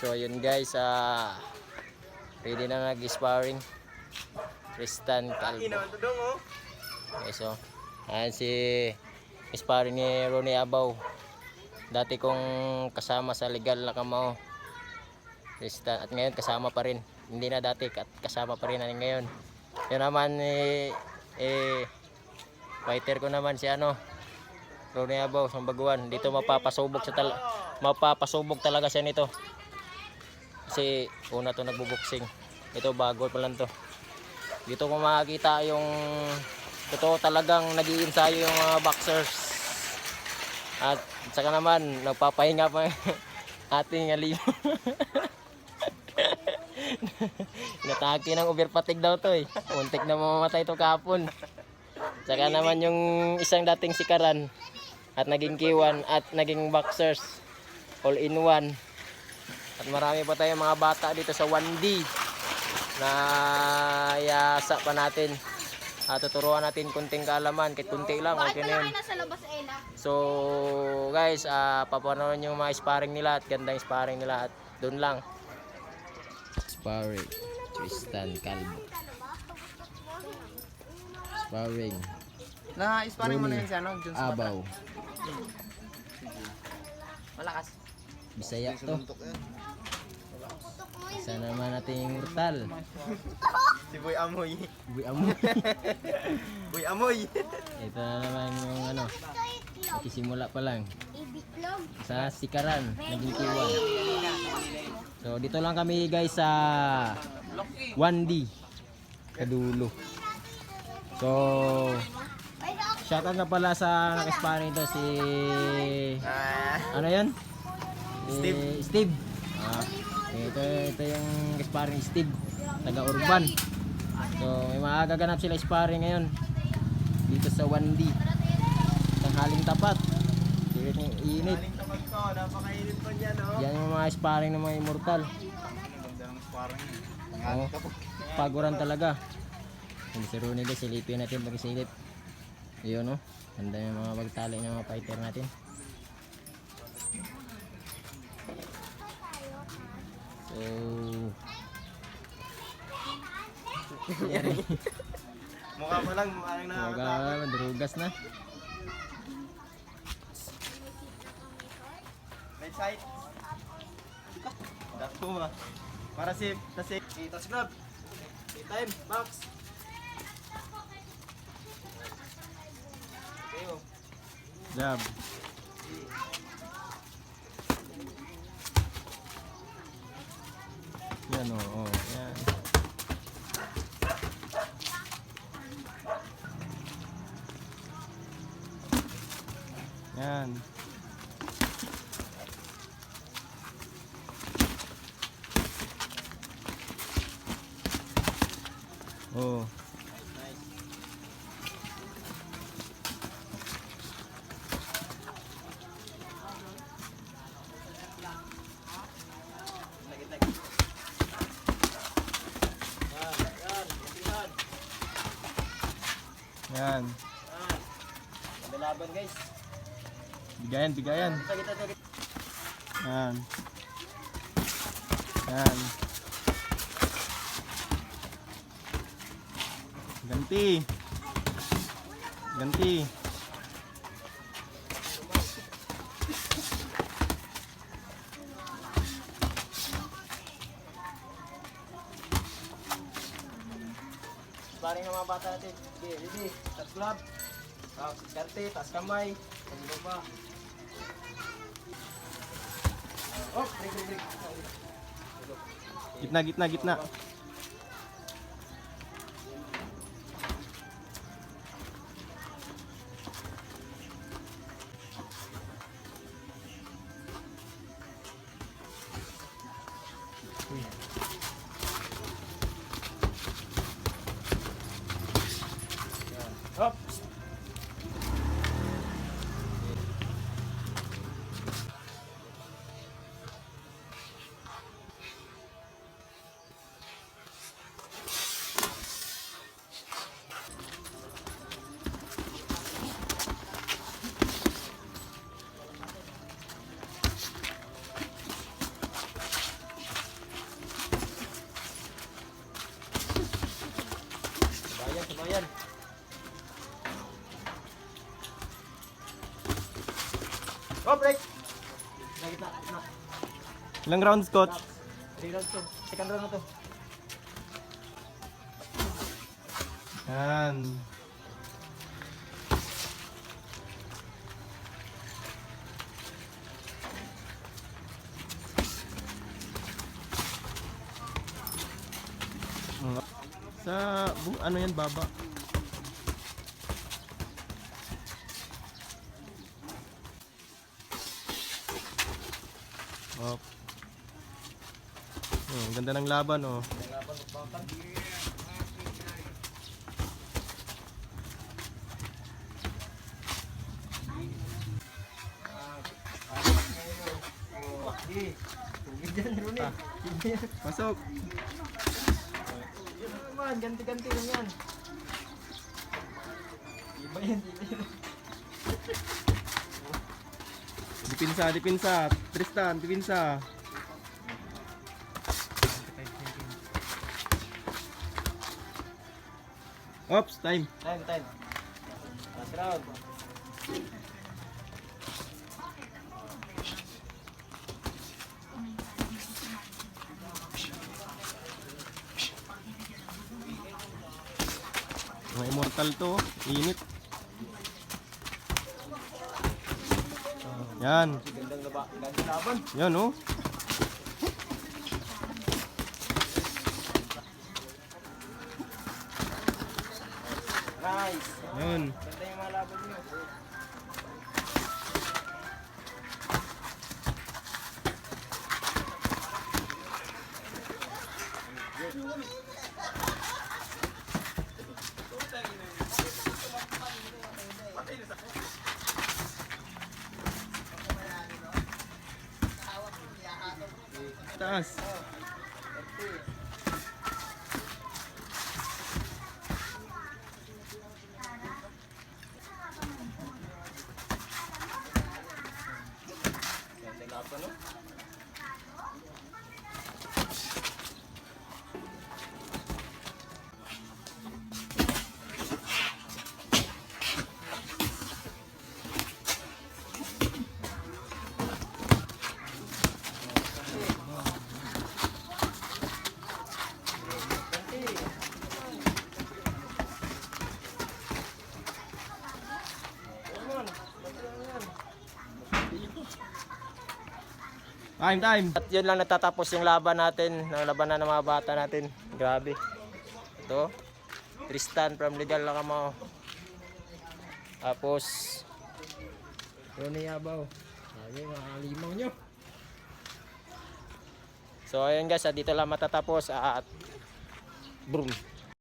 So yun guys, ready na nag-sparring. Tristan Calvo. Okay, so ayan si sparring ni Ronnie Abaw. Dati kong kasama sa legal na kamao. Tristan, at ngayon kasama pa rin. Hindi na dati, kasama pa rin na ngayon. Yun naman fighter ko naman si Ronnie Abaw, Sambaguan. Dito mapapasubok talaga siya nito. Kasi una to nagbo-boxing. Ito bago pa lang to. Dito ko makikita yung totoo talagang nag-iinsayo yung mga boxers. At saka naman nagpapahinga pa ating alimo. Inatake ng overfatigue daw to eh. Muntik na mamamatay to kahapon. Saka naman yung isang dating sikaran at naging K1 at naging boxers all in one. At marami pa tayong mga bata dito sa 1D na yasa pa natin. Tuturuan natin kunting kaalaman, kahit kunti lang, okay na yun. So guys, papanood yung mga sparring nila at gandang sparring nila at doon lang. Sparring, Tristan Calvo. Sparring. Na-sparring mo na yun si Jones Abaw. Malakas. Bisaya to. Isa naman natin yung mortal. Si Boy Amoy. Boy Amoy. Boy Amoy. Ito na naman yung nakisimula pa lang. Sa sikaran, naging K1. So dito lang kami guys sa 1D Kadulo. So shoutout nga pala sa nakasparring ito si ano yan? Steve. Ito yung sparring Steve, taga Urban. So may mga gaganap sila sparring ngayon dito sa 1D. Tanghaling tapat. Init. Napakainit pa niya, no? Yan yung mga sparring ng mga immortal. Ganda ng sparring. Paguran talaga. Hindi si Ronnie guys, silipin natin pag-silip. Yun no. Ganda yung mga pagtali ng mga fighter natin. So Mukha pa lang, parang nakakatakot. Drugas na. Right side. Dako ba? Para safe, safe. Touch grab. Time, box. Okay, Jab. Yan o, yan. Yan. Oh. Yan. Laban guys. Bigayan. Kita. Yan. Yan. Ganti. Sparring ng mga bata natin. Okay, ready. Touch glove. Karte, taas kamay. Pagino pa. Oh, break. Gitna. Hop. break. Sa gitna, gitna. Ilang rounds, coach? 3 rounds to. Second round na to. Yan. Sa ano yan, baba? Oh. Ganda ng laban, oh. Laban magbakan. Tubig dyan, Ronnie. Pasok. Yun naman, ganti-ganti lang yan. Iba yan, iba yan. Dipinsa, dipinsa. Tristan, dipinsa. Oops, time. Time. Last round. Mga immortal to, oh. Init. Yan. Gandang laban. Yan, oh. Nice. Yan. Ganda yung mga laban nyo. Taas. Ganda laban, no? Time. At yun lang natatapos yung laban natin, ng labanan ng mga bata natin. Grabe. Ito, Tristan from Legal Lacamao. Tapos, Ronnie Yabaw. Ayun, mga limaw nyo. So ayun guys, dito lang matatapos at boom.